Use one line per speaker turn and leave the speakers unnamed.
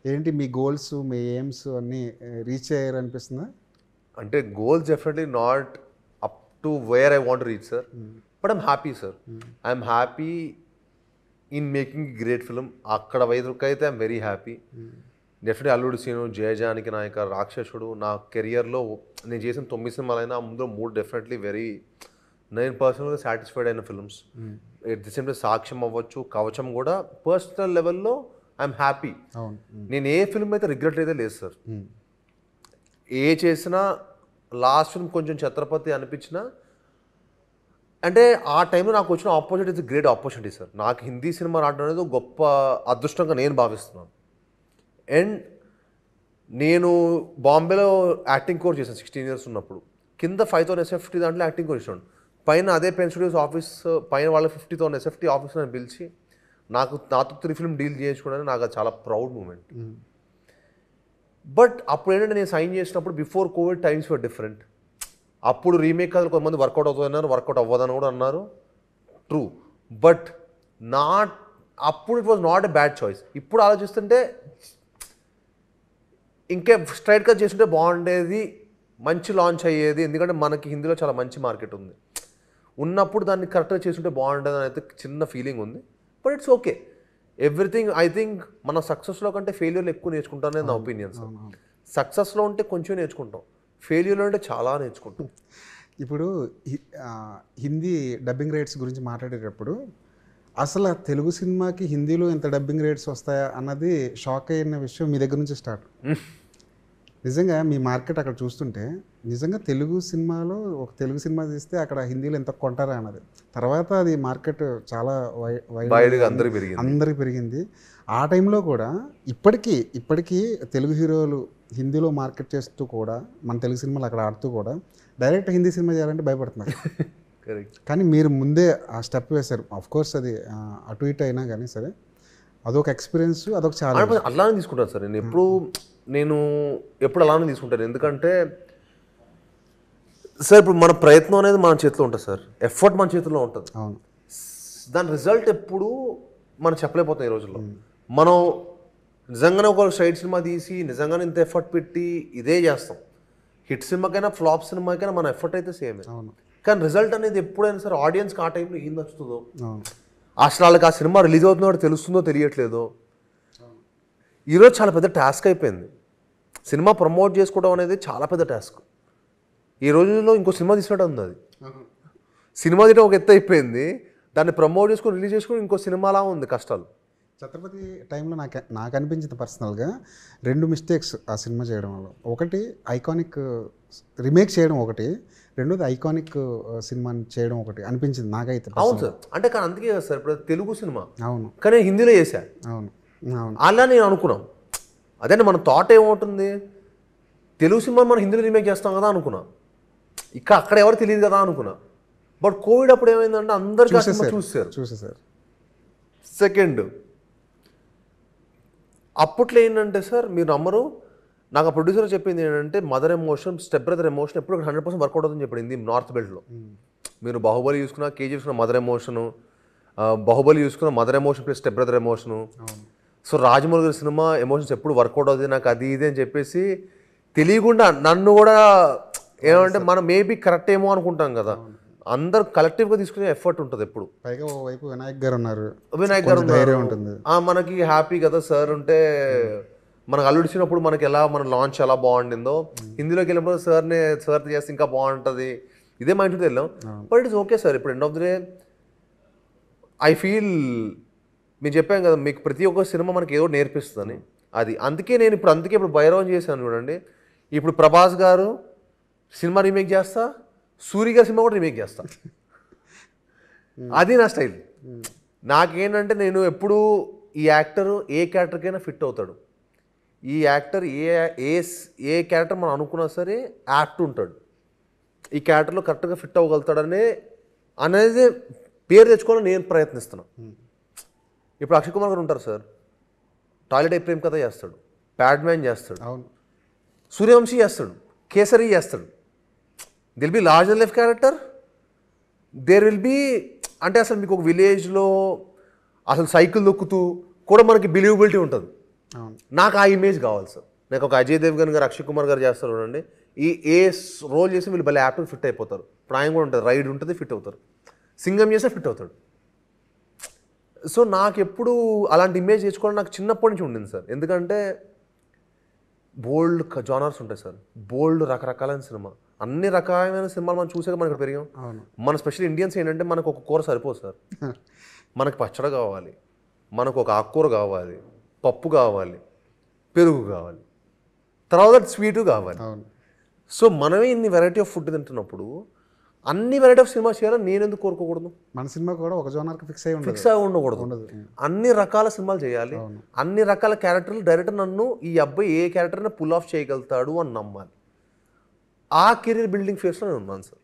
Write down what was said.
ఏంటి మీ గోల్స్, మీ ఎయిమ్స్ అన్నీ రీచ్ అయ్యారనిపిస్తుందా?
అంటే goals definitely not up to where I want reach sir, but I'm happy sir. I'm happy in making great film. అక్కడ వైద్యుకి అయితే I'm very happy. Definitely అల్లుడు scene, జయజానికి నాయక, రాక్షసుడు నా కెరియర్లో నేను చేసిన 9 సినిమాలైనా ముందు 3 డెఫినెట్లీ వెరీ నేను పర్సనల్గా సాటిస్ఫైడ్ అయిన films. At the same time సాక్ష్యం అవ్వచ్చు, కవచం కూడా పర్సనల్ లెవెల్లో ఐఎమ్ హ్యాపీ. నేను ఏ ఫిల్మ్ అయితే రిగ్రెట్ అయితే లేదు సార్. ఏ చేసినా లాస్ట్ ఫిల్మ్ కొంచెం ఛత్రపతి అనిపించినా, అంటే ఆ టైంలో నాకు వచ్చిన opportunity is great opportunity sir. నాకు హిందీ సినిమా రావడం అనేది గొప్ప అదృష్టంగా నేను భావిస్తున్నాను. అండ్ నేను బాంబేలో యాక్టింగ్ కోర్స్ చేశాను 16 years ఉన్నప్పుడు. కింద 5,000 SFT దాంట్లో యాక్టింగ్ కోర్స్ ఇచ్చాను. పైన అదే పెన్ స్టూడియోస్ ఆఫీస్ పైన వాళ్ళ 50,000 SFT ఆఫీస్ అని పిలిచి నాతో 3 ఫిల్మ్ డీల్ చేయించుకోవడానికి నాకు అది చాలా ప్రౌడ్ మూమెంట్. బట్ అప్పుడు ఏంటంటే నేను సైన్ చేసినప్పుడు బిఫోర్ కోవిడ్ టైమ్స్ వర్ డిఫరెంట్. అప్పుడు రీమేక్ కథలు కొంతమంది వర్కౌట్ అవుతుందన్నారు, వర్కౌట్ అవ్వదని కూడా అన్నారు. ట్రూ, బట్ నాట్ అప్పుడు it was not a bad choice. ఇప్పుడు ఆలోచిస్తుంటే ఇంకే స్ట్రైట్గా చేస్తుంటే బాగుండేది, మంచి లాంచ్ అయ్యేది. ఎందుకంటే మనకి హిందీలో చాలా మంచి మార్కెట్ ఉంది. ఉన్నప్పుడు దాన్ని కరెక్ట్గా చేస్తుంటే బాగుండేది అని అయితే చిన్న ఫీలింగ్ ఉంది. But it's okay. Everything I think మన సక్సెస్లో కంటే ఫెయిల్యూర్లో ఎక్కువ నేర్చుకుంటానని నా ఒపీనియన్ సార్. సక్సెస్లో ఉంటే కొంచెం నేర్చుకుంటాం, ఫెయిల్యూర్లో ఉంటే చాలా నేర్చుకుంటాం.
ఇప్పుడు హిందీ డబ్బింగ్ రేట్స్ గురించి మాట్లాడేటప్పుడు అసలు తెలుగు సినిమాకి హిందీలో ఎంత డబ్బింగ్ రేట్స్ వస్తాయా అన్నది షాక్ అయిన విషయం మీ దగ్గర నుంచి స్టార్ట్. నిజంగా మీ మార్కెట్ అక్కడ చూస్తుంటే నిజంగా తెలుగు సినిమాలో ఒక తెలుగు సినిమా తీస్తే అక్కడ హిందీలో ఎంత కొంటారా అన్నది. తర్వాత అది మార్కెట్ చాలా అందరికి పెరిగింది. ఆ టైంలో కూడా ఇప్పటికీ తెలుగు హీరోలు హిందీలో మార్కెట్ చేస్తూ కూడా మన తెలుగు సినిమాలు అక్కడ ఆడుతూ కూడా డైరెక్ట్ హిందీ సినిమా చేయాలంటే భయపడుతున్నారు. కానీ మీరు ముందే ఆ స్టెప్ వేశారు. కోర్స్ అది అటు ఇటు అయినా కానీ సరే అదొక ఎక్స్పీరియన్స్, అదొక చాలా
అలానే తీసుకుంటాను సార్. నేను ఎప్పుడు అలానే తీసుకుంటాను. ఎందుకంటే సార్ ఇప్పుడు మన ప్రయత్నం అనేది మన చేతిలో ఉంటుంది సార్, ఎఫర్ట్ మన చేతిలో ఉంటుంది.
అవును,
దాని రిజల్ట్ ఎప్పుడు మనం చెప్పలేకపోతాం. ఈ రోజుల్లో మనం నిజంగానే ఒక సైడ్ సినిమా తీసి నిజంగానే ఇంత ఎఫర్ట్ పెట్టి ఇదే చేస్తాం. హిట్ సినిమాకైనా ఫ్లాప్ సినిమాకైనా మన ఎఫర్ట్ అయితే సేమే. కానీ రిజల్ట్ అనేది ఎప్పుడైనా సరే ఆడియన్స్కి ఆ టైంలో ఏం నచ్చుతుందో, అసలు వాళ్ళకి ఆ సినిమా రిలీజ్ అవుతుందో తెలుస్తుందో తెలియట్లేదో. ఈరోజు చాలా పెద్ద టాస్క్ అయిపోయింది. సినిమా ప్రమోట్ చేసుకోవడం అనేది చాలా పెద్ద టాస్క్. ఈ రోజుల్లో ఇంకో సినిమా తీసినట్టు ఉంది. అది సినిమా తీయడం ఒక ఎత్తు అయిపోయింది, దాన్ని ప్రమోట్ చేసుకొని రిలీజ్ చేసుకొని ఇంకో సినిమాలా ఉంది కష్టాలు.
ఛత్రపతి టైంలో నాకు అనిపించింది పర్సనల్గా 2 మిస్టేక్స్ ఆ సినిమా చేయడం వల్ల. ఒకటి ఐకానిక్ రీమేక్ చేయడం, ఒకటి రెండోది ఐకానిక్ సినిమాని చేయడం ఒకటి అనిపించింది నాకైతే.
అవును సార్, అంటే కానీ అందుకే కదా సార్ ఇప్పుడు తెలుగు సినిమా
అవును
కానీ హిందీలో చేశా.
అవును అవును
అలా నేను అనుకున్నాం. అదే మన థాట్ ఏమవుతుంది, తెలుగు సినిమా మనం హిందీలో రీమేక్ చేస్తాం కదా అనుకున్నా, అక్కడ ఎవరు తెలియదు కదా అనుకున్నా. బట్ కోవిడ్ అప్పుడు ఏమైందంటే అందరికీ చూసేసారు. సెకండ్, అప్పట్లో ఏంటంటే సార్ మీరు నమ్మరు, నాకు ఆ ప్రొడ్యూసర్ చెప్పింది ఏంటంటే mother emotion, step brother emotion ఎప్పుడు 100% వర్కౌట్ అవుతుందని చెప్పింది నార్త్ బెల్ట్లో. మీరు బాహుబలి చూసుకున్నా, కేజీ చూసుకున్న మదర్ ఎమోషను, బాహుబలి చూసుకున్న mother emotion plus step brother emotion. So Rajamouli గారి సినిమా ఎమోషన్స్ ఎప్పుడు వర్కౌట్ అవుతుంది నాకు అది ఇది అని చెప్పేసి తెలియకుండా నన్ను కూడా ఏమంటే మనం మేబీ కరెక్ట్ ఏమో అనుకుంటాం కదా, అందరు కలెక్టివ్గా తీసుకునే ఎఫర్ట్ ఉంటుంది ఎప్పుడు.
పైగా ఓవైపు వినాయక్ గారు ఉన్నారు,
ఉంటుంది మనకి హ్యాపీ కదా సార్ ఉంటే. మనకు అల్లుడిచినప్పుడు మనకి ఎలా మన లాంచ్ ఎలా బాగుండిందో హిందీలోకి వెళ్ళినప్పుడు సార్ చేస్తే ఇంకా బాగుంటుంది, ఇదే మైండ్ తో వెళ్ళాం. But it's okay sir. ఇప్పుడు end of the day I feel మీరు చెప్పాను కదా మీకు ప్రతి ఒక్క సినిమా మనకి ఏదో నేర్పిస్తుందని. అది అందుకే ఇప్పుడు భైరవం చేశాను చూడండి. ఇప్పుడు ప్రభాస్ గారు సినిమా రీమేక్ చేస్తా, సూరి గారి సినిమా కూడా రీమేక్ చేస్తా. అది నా స్టైల్. నాకేంటంటే నేను ఎప్పుడు ఈ యాక్టర్ ఏ క్యారెక్టర్కైనా ఫిట్ అవుతాడు. ఈ యాక్టర్ ఏ క్యారెక్టర్ మనం అనుకున్నా సరే యాక్ట్ ఉంటాడు, ఈ క్యారెక్టర్లో కరెక్ట్గా ఫిట్ అవ్వగలుగుతాడనే అనేది పేరు తెచ్చుకోవాలని నేను ప్రయత్నిస్తున్నాను. ఇప్పుడు అక్షయ్ కుమార్ గారు ఉంటారు సార్, టాయిలెట్ ఐ ప్రేమ్ కథ చేస్తాడు, ప్యాడ్ మ్యాన్ చేస్తాడు,
అవును,
సూర్యవంశీ చేస్తాడు, కేసరి చేస్తాడు. దిల్ be large and life character, there will be అంటే అసలు మీకు ఒక విలేజ్లో అసలు సైకిల్ దొక్కుతూ కూడా మనకి బిలీవబిలిటీ ఉంటుంది.
అవును.
నాకు ఆ ఇమేజ్ కావాలి సార్. నాకు ఒక అజయ్ దేవ్గన్ గారు, అక్షయ్ కుమార్ గారు చేస్తారు చూడండి, ఏ రోల్ చేసి వీళ్ళు భలే యాప్కి ఫిట్ అయిపోతారు. ఇప్పుడు ఆయన కూడా ఉంటుంది, రైడ్ ఉంటుంది, ఫిట్ అవుతారు. సింగం చేస్తే ఫిట్ అవుతాడు. సో నాకు ఎప్పుడు అలాంటి ఇమేజ్ తెచ్చుకోవడం నాకు చిన్నప్పటి నుంచి ఉండింది సార్. ఎందుకంటే బోల్డ్ జానర్స్ ఉంటాయి సార్, బోల్డ్ రకరకాలైన సినిమా, అన్ని రకాలైన సినిమాలు మనం చూసాక మనం ఇక్కడ పెరిగాం.
అవును.
మన స్పెషల్ ఇండియన్స్ ఏంటంటే మనకు ఒక కూర సరిపోదు సార్. మనకు పచ్చడి కావాలి, మనకు ఒక ఆకుకూర కావాలి, పప్పు కావాలి, పెరుగు కావాలి, తర్వాత స్వీటు కావాలి.
అవును.
సో మనమే ఇన్ని వెరైటీ ఆఫ్ ఫుడ్ తింటున్నప్పుడు అన్ని వెరైటీ ఆఫ్ సినిమా చేయాలని నేను ఎందుకు కోరుకోకూడదు?
మన సినిమా కూడా ఒక జోనర్కి ఫిక్స్ అయి ఉండదు.
ఫిక్స్ అయి ఉండకూడదు.
ఉండదు.
అన్ని రకాల సినిమాలు చేయాలి, అన్ని రకాల క్యారెక్టర్లు. డైరెక్టర్ నన్ను ఈ అబ్బాయి ఏ క్యారెక్టర్ని పుల్ ఆఫ్ చేయగలుగుతాడు అని నమ్మాలి. ఆ కెరీర్ బిల్డింగ్ ఫేస్లో నేను ఉన్నాను సార్.